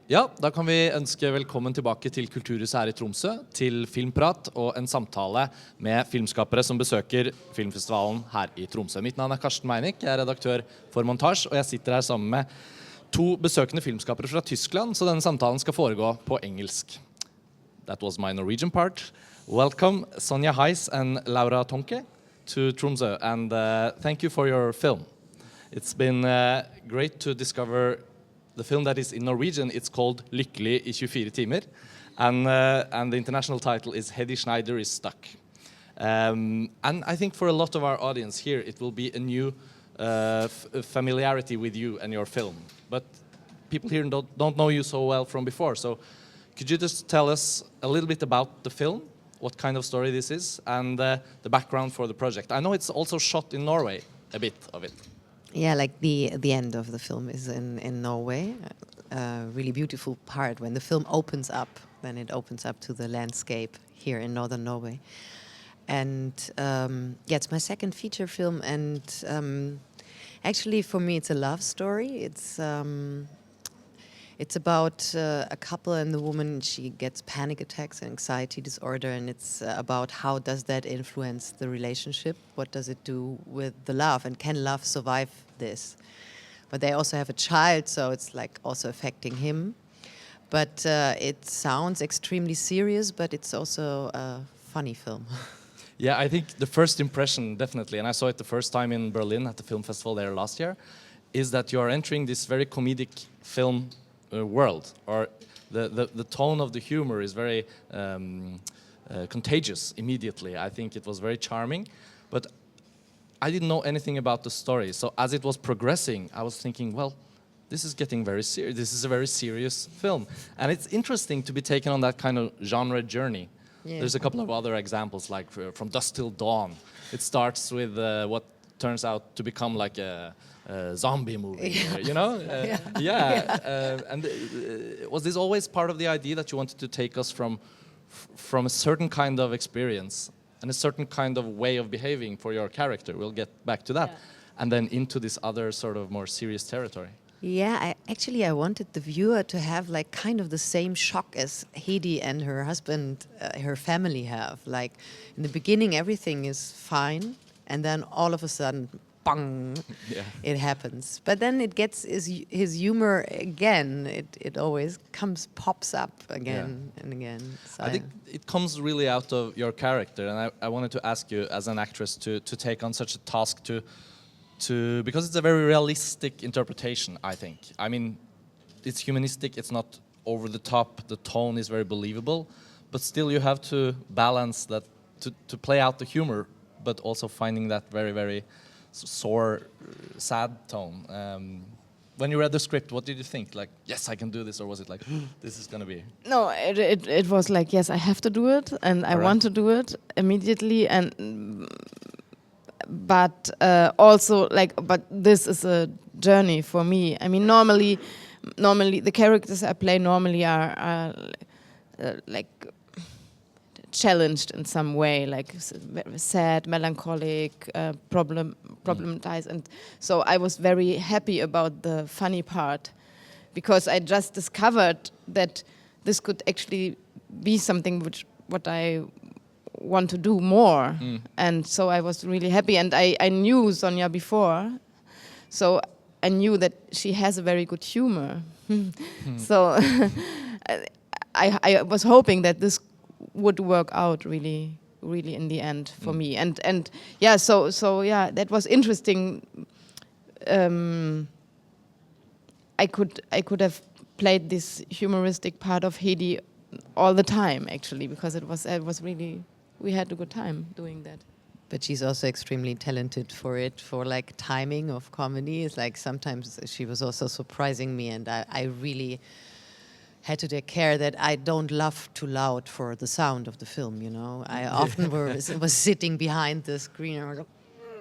Ja, da kan vi ønske velkommen tilbake til Kulturhuset her i Tromsø, til Filmprat og en samtale med filmskapere som besøker filmfestivalen her i Tromsø. Mitt navn er Karsten Meinich, jeg er redaktør for Montage, og jeg sitter her sammen med to besøkende filmskapere fra Tyskland, så denne samtalen skal foregå på engelsk. That was my Norwegian part. Welcome Sonja Heiss and Laura Tonke to Tromsø, and thank you for your film. It's been great to discover the film that is in Norwegian. It's called LYKKELIG I 24 timer, and the international title is Hedy Schneider is Stuck. And I think for a lot of our audience here, it will be a new familiarity with you and your film. But people here don't know you so well from before, so could you just tell us a little bit about the film, what kind of story this is, and the background for the project? I know it's also shot in Norway, a bit of it. Yeah, like the end of the film is in Norway. A really beautiful part when the film opens up. Then it opens up to the landscape here in northern Norway. And yeah, it's my second feature film, and actually for me it's a love story. It's about a couple, and the woman, she gets panic attacks and anxiety disorder, and it's about how does that influence the relationship? What does it do with the love, and can love survive this? But they also have a child, so it's like also affecting him. But it sounds extremely serious, but it's also a funny film. Yeah, I think the first impression, definitely, and I saw it the first time in Berlin at the film festival there last year, is that you are entering this very comedic film world, or the tone of the humor is very contagious immediately. I think it was very charming, but I didn't know anything about the story. So as it was progressing, I was thinking, well, this is getting very serious. This is a very serious film, and it's interesting to be taken on that kind of genre journey. Yeah. There's a couple of other examples, like From Dusk Till Dawn. It starts with what turns out to become like a zombie movie, you know? And was this always part of the idea that you wanted to take us from a certain kind of experience and a certain kind of way of behaving for your character? We'll get back to that. Yeah. And then into this other sort of more serious territory. Yeah, I wanted the viewer to have like kind of the same shock as Hedy and her husband, her family have. Like in the beginning, everything is fine, and then all of a sudden, bang, it happens. But then it gets his humor again. It always pops up again and again. So I think it comes really out of your character, and I wanted to ask you as an actress to take on such a task to because it's a very realistic interpretation, I think. I mean, it's humanistic, it's not over the top, the tone is very believable, but still you have to balance that to play out the humor, but also finding that very, very sore, sad tone. When you read the script, what did you think? Like, yes, I can do this, or was it like, this is going to be... No, it was like, yes, I have to do it, and I want to do it immediately, and but also like, but this is a journey for me. I mean, normally the characters I play normally are like challenged in some way, like sad, melancholic, problematized, and so I was very happy about the funny part, because I just discovered that this could actually be something what I want to do more, and so I was really happy, and I knew Sonja before, so I knew that she has a very good humor. So I was hoping that this would work out really in the end for me, and yeah, so yeah, that was interesting. I could have played this humoristic part of Hedy all the time, actually, because it was really, we had a good time doing that. But she's also extremely talented for like timing of comedy. It's like sometimes she was also surprising me, and I really had to take care that I don't laugh too loud for the sound of the film, you know. I often was sitting behind the screen and I was like,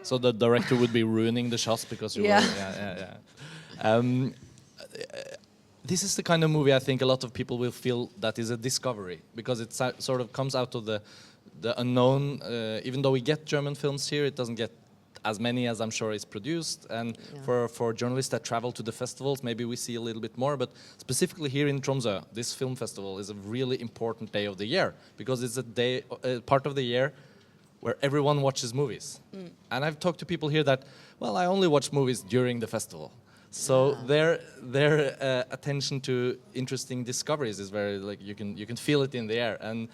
so the director would be ruining the shots because you were... This is the kind of movie I think a lot of people will feel that is a discovery, because it sort of comes out of the unknown. Even though we get German films here, it doesn't get as many as I'm sure is produced, and for journalists that travel to the festivals, maybe we see a little bit more, but specifically here in Tromsø, this film festival is a really important day of the year, because it's a day, part of the year where everyone watches movies. And I've talked to people here that, well, I only watch movies during the festival. So their attention to interesting discoveries is very, like, you can feel it in the air. And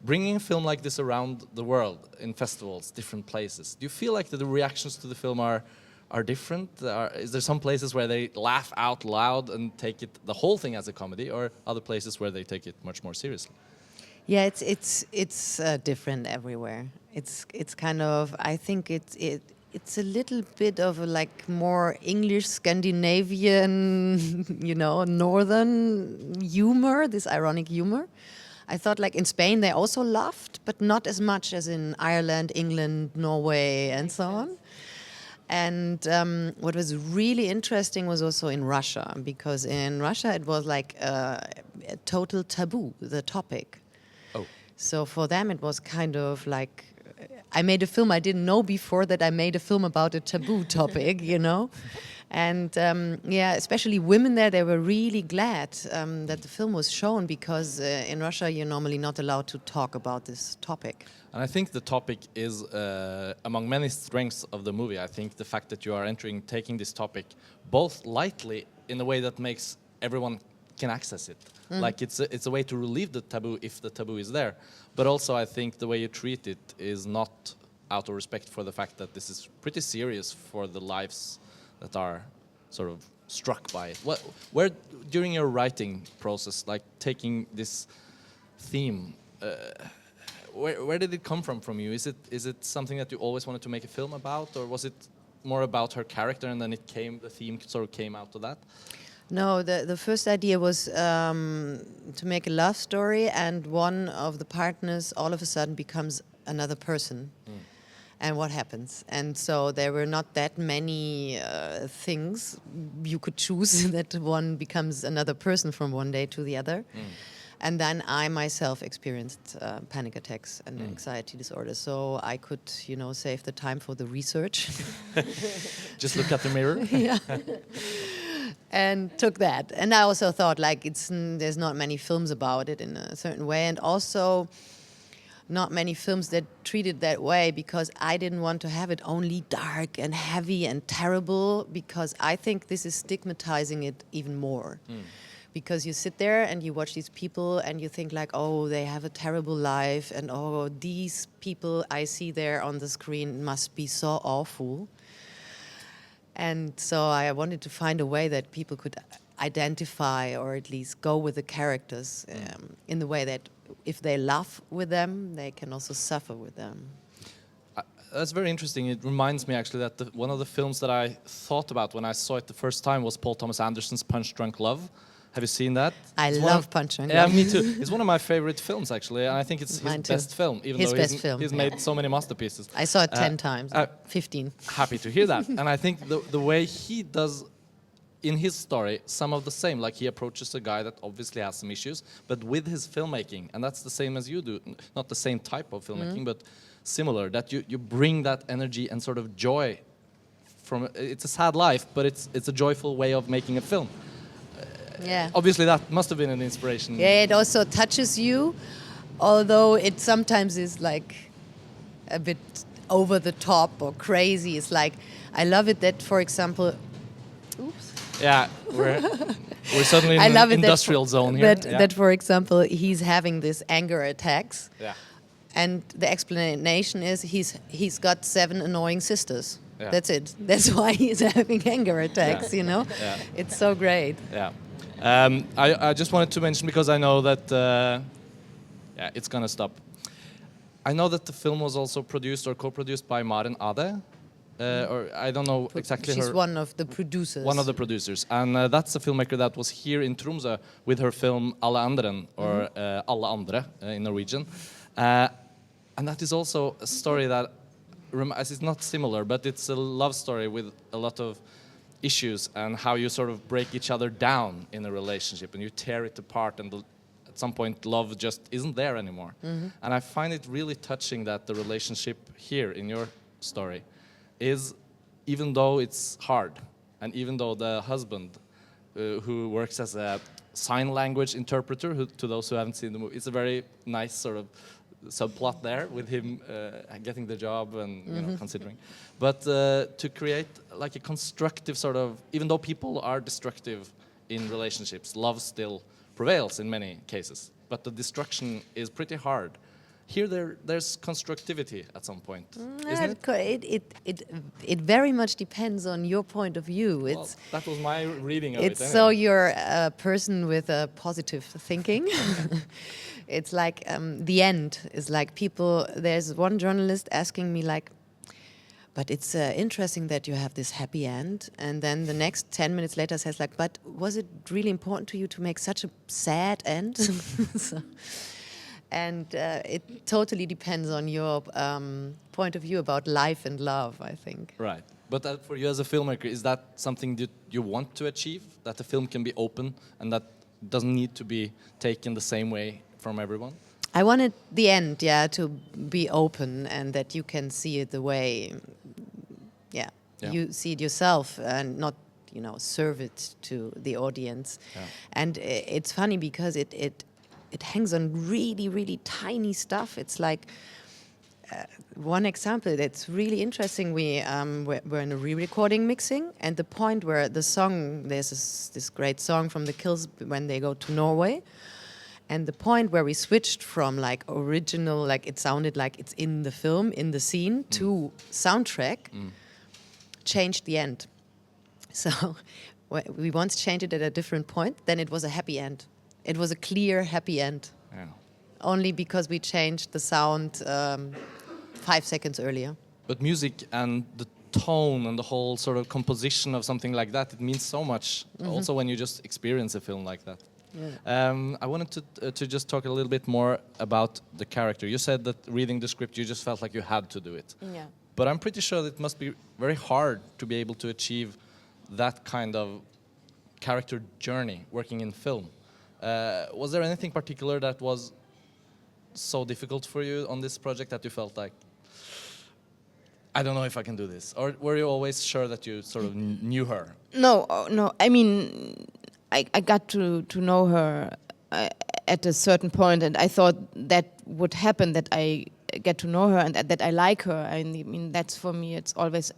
bringing a film like this around the world in festivals, different places, do you feel like the reactions to the film are different? Is there some places where they laugh out loud and take it, the whole thing, as a comedy, or other places where they take it much more seriously? Yeah, it's different everywhere. It's kind of, I think it's a little bit of a like more English Scandinavian, you know, northern humor, this ironic humor. I thought like in Spain they also laughed, but not as much as in Ireland, England, Norway, and so on. And what was really interesting was also in Russia, because in Russia it was like a total taboo, the topic. Oh. So for them it was kind of like, I made a film, I didn't know before that I made a film about a taboo topic, you know. And yeah, especially women there, they were really glad that the film was shown, because in Russia you're normally not allowed to talk about this topic. And I think the topic is, among many strengths of the movie, I think the fact that you are taking this topic both lightly in a way that makes everyone can access it. Like it's a way to relieve the taboo if the taboo is there. But also I think the way you treat it is not out of respect for the fact that this is pretty serious for the lives that are sort of struck by it. Where during your writing process, like taking this theme, where did it come from you? Is it something that you always wanted to make a film about, or was it more about her character and then the theme sort of came out of that? No, the first idea was to make a love story, and one of the partners all of a sudden becomes another person. And what happens? And so there were not that many things you could choose that one becomes another person from one day to the other. And then I myself experienced panic attacks and anxiety disorders, so I could, you know, save the time for the research. Just look at the mirror. Yeah. And took that. And I also thought, like, there's not many films about it in a certain way, and also not many films that treat it that way, because I didn't want to have it only dark and heavy and terrible, because I think this is stigmatizing it even more. Because you sit there and you watch these people and you think like, oh, they have a terrible life, and oh, these people I see there on the screen must be so awful. And so I wanted to find a way that people could identify, or at least go with the characters in the way that if they laugh with them, they can also suffer with them. That's very interesting. It reminds me actually that one of the films that I thought about when I saw it the first time was Paul Thomas Anderson's Punch Drunk Love. Have you seen that? I love Punch Drunk Love. Love. Yeah, me too. It's one of my favorite films, actually, and I think it's his best film, even though he's made so many masterpieces. I saw it 10 times, 15. Happy to hear that. And I think the way he does in his story some of the same, like he approaches a guy that obviously has some issues, but with his filmmaking, and that's the same as you do, not the same type of filmmaking, but similar, that you bring that energy and sort of joy from, it's a sad life, but it's a joyful way of making a film. Yeah. Obviously that must have been an inspiration. Yeah, it also touches you, although it sometimes is like a bit over the top or crazy. It's like, I love it that, for example, yeah, we're suddenly in an industrial zone here. That, for example, he's having this anger attacks. Yeah. And the explanation is he's got 7 annoying sisters. Yeah. That's it. That's why he's having anger attacks, you know? Yeah. It's so great. Yeah. I just wanted to mention, because I know that yeah, it's gonna stop. I know that the film was also produced or co-produced by Maren Ade, or I don't know exactly. She's one of the producers. One of the producers, and that's a filmmaker that was here in Tromsø with her film Alle Anderen, or Alle Andre in Norwegian, and that is also a story that it's not similar, but it's a love story with a lot of issues and how you sort of break each other down in a relationship and you tear it apart, and at some point love just isn't there anymore. And I find it really touching that the relationship here in your story is, even though it's hard, and even though the husband, who works as a sign language interpreter, to those who haven't seen the movie, it's a very nice sort of subplot there with him getting the job and you know, considering. But to create like a constructive sort of, even though people are destructive in relationships, love still prevails in many cases. But the destruction is pretty hard. Here there's constructivity at some point, isn't it? It very much depends on your point of view. Well, that was my reading of it. It's anyway. so you're a person with a positive thinking. It's like the end is like people. There's one journalist asking me like, but it's interesting that you have this happy end, and then the next 10 minutes later says like, but was it really important to you to make such a sad end? So, and it totally depends on your point of view about life and love, I think. Right. But for you as a filmmaker, is that something that you want to achieve? That the film can be open and that doesn't need to be taken the same way from everyone? I wanted the end, to be open and that you can see it the way, you see it yourself and not, serve it to the audience. Yeah. And it's funny because it hangs on really, really tiny stuff. It's like one example that's really interesting. We're in a re-recording mixing, and the point where the song, there's this great song from the Kills when they go to Norway, and the point where we switched from like original, like it sounded like it's in the film, in the scene, to soundtrack, changed the end. So we once changed it at a different point, then it was a happy end. It was a clear, happy end. Yeah. Only because we changed the sound 5 seconds earlier. But music and the tone and the whole sort of composition of something like that, it means so much. Also when you just experience a film like that. Yeah. I wanted to just talk a little bit more about the character. You said that reading the script, you just felt like you had to do it. Yeah. But I'm pretty sure that it must be very hard to be able to achieve that kind of character journey working in film. Was there anything particular that was so difficult for you on this project that you felt like, I don't know if I can do this? Or were you always sure that you sort of knew her? No. I mean, I got to know her at a certain point, and I thought that would happen, that I get to know her and that I like her. I mean, that's for me, it's always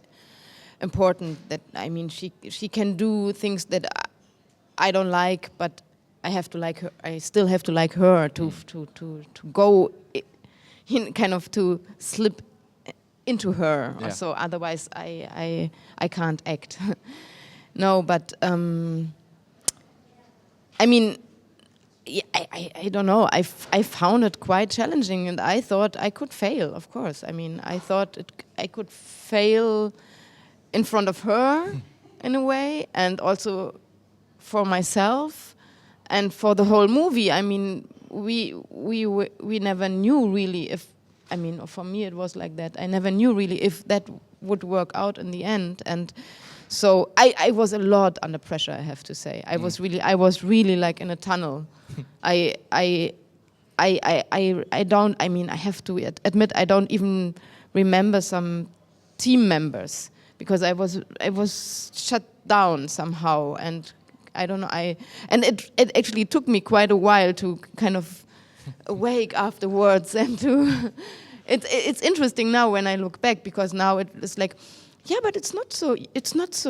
important that, I mean, she can do things that I don't like, but I have to like her. I still have to like her to go in, kind of to slip into her. Yeah. So otherwise, I can't act. No, but I mean, I don't know. I found it quite challenging, and I thought I could fail. Of course, I mean, I thought I could fail in front of her in a way, and also for myself. And for the whole movie, I mean, we never knew really if, I mean, for me it was like that. I never knew really if that would work out in the end. And so I was a lot under pressure, I have to say. I was really like in a tunnel. I don't, I mean, I have to admit, I don't even remember some team members because I was shut down somehow, and I don't know. And it actually took me quite a while to kind of awake afterwards, and to. It's interesting now when I look back, because now it's like, yeah, but it's not so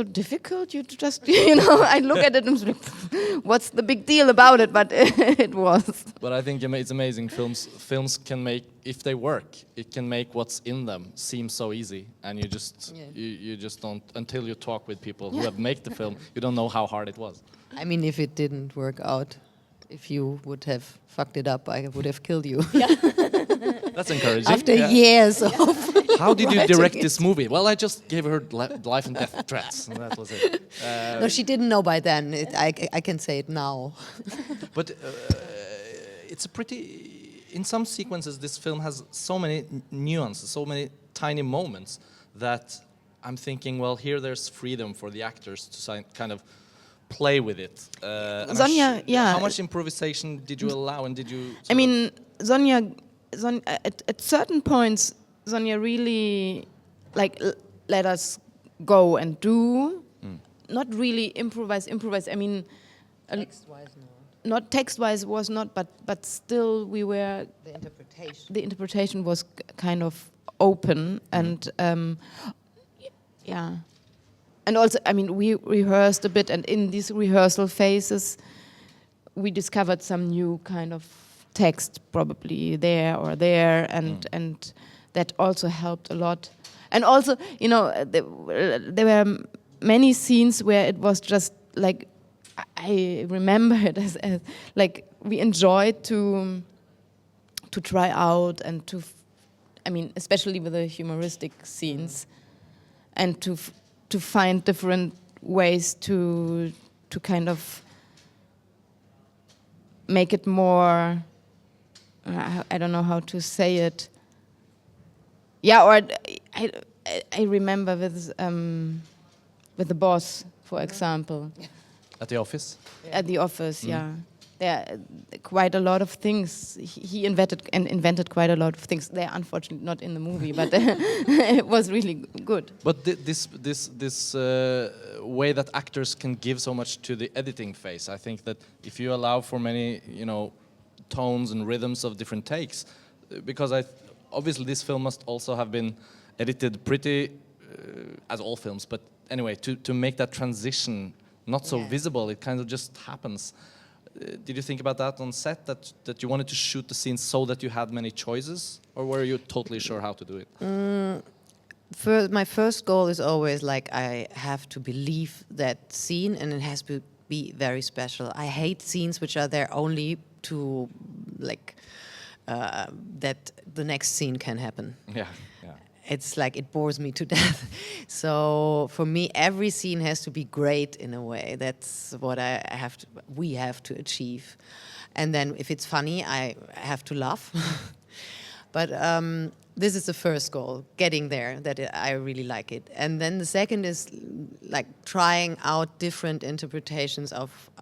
difficult. You just I look at it and it's like, what's the big deal about it? But it was. But I think it's amazing. Films can make, if they work, it can make what's in them seem so easy, and you just you just don't, until you talk with people who have made the film, you don't know how hard it was. I mean, if it didn't work out, if you would have fucked it up, I would have killed you. Yeah. That's encouraging. After years of how did you direct this movie? Well, I just gave her life and death threats, and that was it. No, she didn't know by then. I can say it now. But it's a pretty... In some sequences, this film has so many nuances, so many tiny moments that I'm thinking, well, here there's freedom for the actors to kind of play with it. Sonja, how much improvisation did you allow, and did you... I mean, Sonja, at certain points, Sonja really let us go and do. Not really improvise. I mean, Text-wise, no. not text-wise was not, but still we were. The interpretation. The interpretation was kind of open and yeah. And also, I mean, we rehearsed a bit, and in these rehearsal phases, we discovered some new kind of text, probably there or there, and that also helped a lot. And also, you know, there were many scenes where it was just like, I remember it as like we enjoyed to try out and I mean, especially with the humoristic scenes, and to find different ways to kind of make it more. I don't know how to say it. Yeah, or I remember with the boss, for example. At the office? At the office, yeah. There are quite a lot of things. He invented quite a lot of things. They're unfortunately not in the movie, but it was really good. But this way that actors can give so much to the editing phase, I think that if you allow for many, you know, tones and rhythms of different takes, because obviously this film must also have been edited pretty, as all films, but anyway, to make that transition not so visible, it kind of just happens. Did you think about that on set, that you wanted to shoot the scenes so that you had many choices, or were you totally sure how to do it? My first goal is always like, I have to believe that scene, and it has to be very special. I hate scenes which are there only to like that the next scene can happen. Yeah. It's like it bores me to death. So for me, every scene has to be great in a way. That's what we have to achieve. And then if it's funny, I have to laugh. But this is the first goal, getting there, that I really like it. And then the second is like trying out different interpretations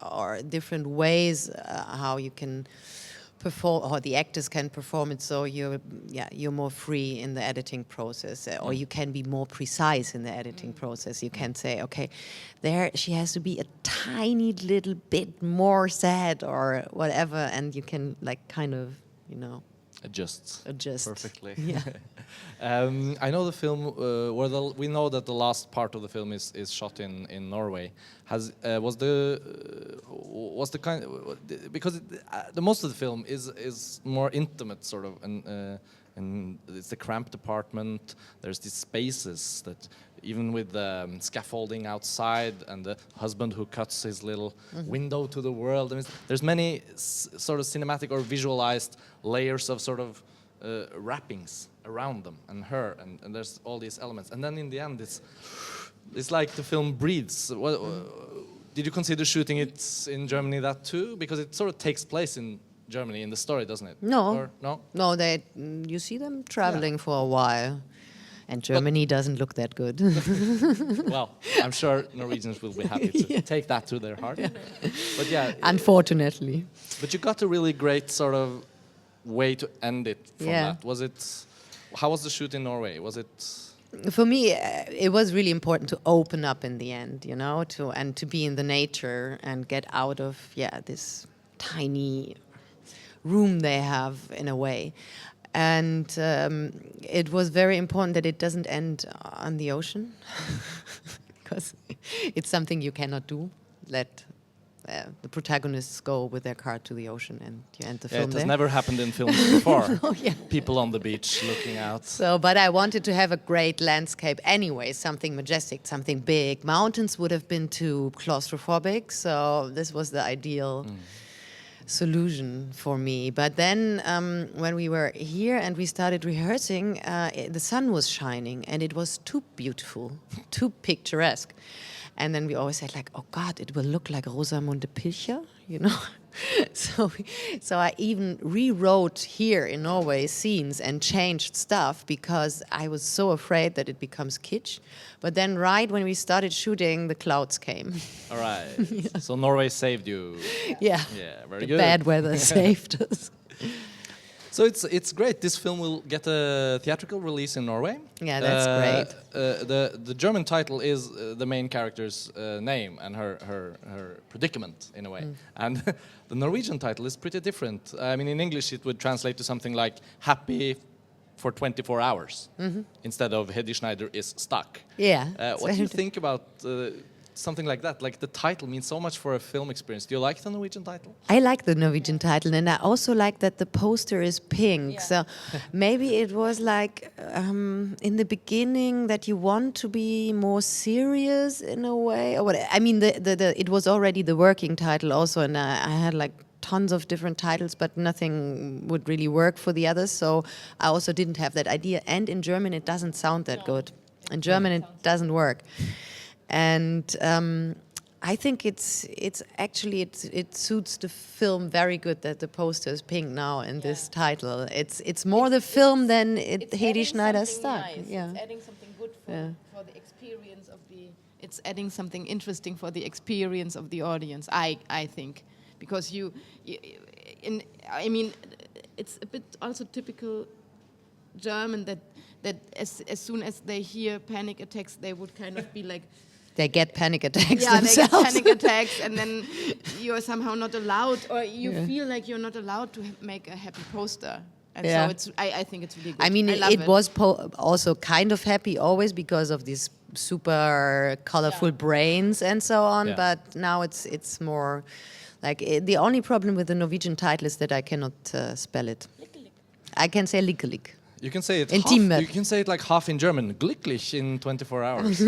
or different ways how you can perform, or the actors can perform it, so you're more free in the editing process, or you can be more precise in the editing process. You can say, okay, there she has to be a tiny little bit more sad or whatever, and you can like kind of, you know, adjust perfectly. Yeah. I know the film. We know that the last part of the film is shot in Norway. Was the kind, because the most of the film is more intimate, sort of, and it's the cramped apartment. There's these spaces that, even with the scaffolding outside and the husband who cuts his little window to the world. I mean, there's many sort of cinematic or visualized layers of sort of wrappings around them and her, and there's all these elements. And then in the end, it's like the film breathes. Did you consider shooting it in Germany that too? Because it sort of takes place in Germany in the story, doesn't it? No. Or, no? No, you see them traveling for a while. And Germany doesn't look that good. Well, I'm sure Norwegians will be happy to take that to their heart. Yeah. But yeah. Unfortunately. But you got a really great sort of way to end it from that. How was the shoot in Norway? Was it... For me, it was really important to open up in the end, you know, to be in the nature and get out of, this tiny room they have in a way. And it was very important that it doesn't end on the ocean, because it's something you cannot do. Let the protagonists go with their car to the ocean, and you end the film it there. has never happened in films before. Oh, yeah. People on the beach looking out. But I wanted to have a great landscape anyway, something majestic, something big. Mountains would have been too claustrophobic, so this was the ideal solution for me. But then when we were here and we started rehearsing, the sun was shining and it was too beautiful, too picturesque. And then we always said, like, oh God, it will look like Rosamunde Pilcher, you know. So I even rewrote here in Norway scenes and changed stuff because I was so afraid that it becomes kitsch. But then right when we started shooting, the clouds came. All right. So Norway saved you. Yeah. Yeah, very the good. Bad weather saved us. So it's great. This film will get a theatrical release in Norway. Yeah, that's great. The German title is the main character's name and her predicament in a way, and the Norwegian title is pretty different. I mean, in English it would translate to something like "Happy for 24 hours" instead of "Hedi Schneider is stuck." Yeah. What do you think about something like that? Like the title means so much for a film experience. Do you like the Norwegian title? I like the Norwegian title, and I also like that the poster is pink. Yeah. So maybe it was like in the beginning that you want to be more serious in a way, or what? I mean, it was already the working title also, and I had like tons of different titles, but nothing would really work for the others. So I also didn't have that idea. And in German, it doesn't sound that good. In German, it doesn't work. And I think it suits the film very good that the poster is pink now in this title. It's more the film than Hedi Schneider's stuck. Nice. Yeah. It's adding something good for the experience of the. It's adding something interesting for the experience of the audience. I think, because I mean, it's a bit also typical German that as soon as they hear panic attacks, they would kind of be like. They get panic attacks Yeah, themselves. they get panic attacks, and then you're somehow not allowed, or you feel like you're not allowed to make a happy poster. And so I think it's really good. I mean, it was also kind of happy always because of these super colorful brains and so on. Yeah. But now it's more like the only problem with the Norwegian title is that I cannot spell it. I can say LYKKELIG. You can say it. In Team. You can say it like half in German. Glücklich in 24 hours.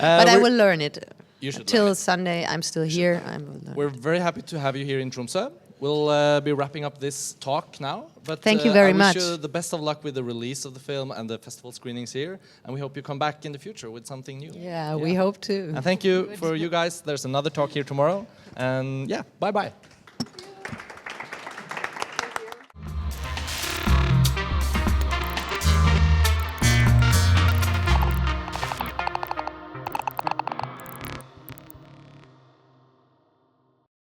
But I will learn it. You should Till learn it. Sunday, I'm still here. I will learn. We're very happy to have you here in Tromsø. We'll be wrapping up this talk now. But Thank you very much. I wish you the best of luck with the release of the film and the festival screenings here. And we hope you come back in the future with something new. Yeah, we hope to. And thank you for you guys. There's another talk here tomorrow. And yeah, bye-bye.